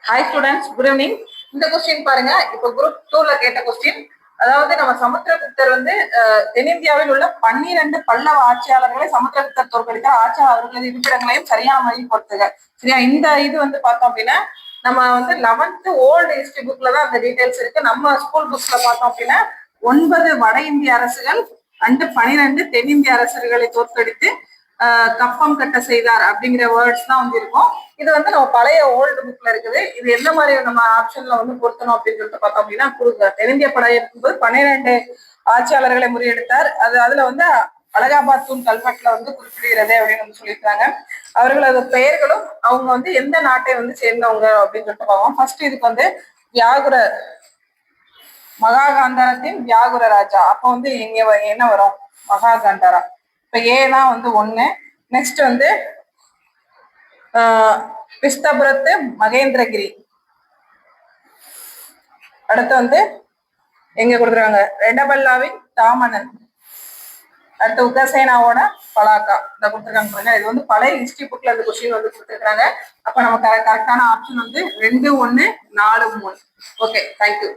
Hi students, good evening. இந்த question பாருங்க. இப்போ குரூப் 2ல கேட்ட கொஸ்டின். அதாவது நம்ம சமுத்திரகுப்தர் வந்து தென்னிந்தியாவில் உள்ள 12 பல்லவ ஆட்சியாளர்களை சமுத்திரகுப்தர் தோற்கடித்தார். ஆட்சியாளர் அவர்களது இருப்பிடங்களையும் சரியான முறையில் பொறுத்துக. சரியா? இந்த இது வந்து பார்த்தோம் அப்படின்னா நம்ம வந்து 11th ஓல்டு ஹிஸ்டரி புக்ல தான் அந்த டீடைல்ஸ் இருக்கு. நம்ம ஸ்கூல் புக்ஸ்ல பார்த்தோம் அப்படின்னா 9 வட இந்திய அரசுகள் அண்டு 12 தென்னிந்திய அரசர்களை தோற்கடித்து கப்பம் கட்ட செய்தார் அப்படிங்கிற வேர்ட்ஸ் தான் வந்து இருக்கும். இது வந்து நம்ம பழைய ஓல்டு புக்ல இருக்குது. இது எந்த மாதிரி நம்ம ஆப்ஷன்ல வந்து பொருத்தணும் அப்படின்னு சொல்லிட்டு பார்த்தோம் அப்படின்னா தென்னிந்திய படை இருக்கும்போது 12 ஆட்சியாளர்களை முறியெடுத்தார். அதுல வந்து அலகாபாத் தூண் கல்வெட்டுல வந்து குறிப்பிடுகிறது அப்படின்னு வந்து சொல்லியிருக்காங்க. அவர்களது பெயர்களும் அவங்க வந்து எந்த நாட்டை வந்து சேர்ந்தவங்க அப்படின்னு சொல்லிட்டு பார்ப்போம். ஃபர்ஸ்ட் இதுக்கு வந்து வியாகுர மகாகாந்தாரத்தின் வியாகுர ராஜா. அப்ப வந்து இங்க என்ன வரும்? மகாகாந்தாரா. இப்ப ஏதான் வந்து 1. நெக்ஸ்ட் வந்து பிஸ்தபுரத்து மகேந்திரகிரி. அடுத்து வந்து எங்க கொடுக்குறாங்க? ரெடபல்லாவின் தாமனன். அடுத்து உக்ரசேனாவோட பலாக்கா இதை கொடுத்துருக்காங்க பாருங்க. இது வந்து பழைய ஹிஸ்டரி புக்ல இந்த கொஸ்டின் வந்து கொடுத்துருக்காங்க. அப்ப நம்ம கரெக்டான ஆப்ஷன் வந்து 2, 1, 4, 3. Okay, thank you.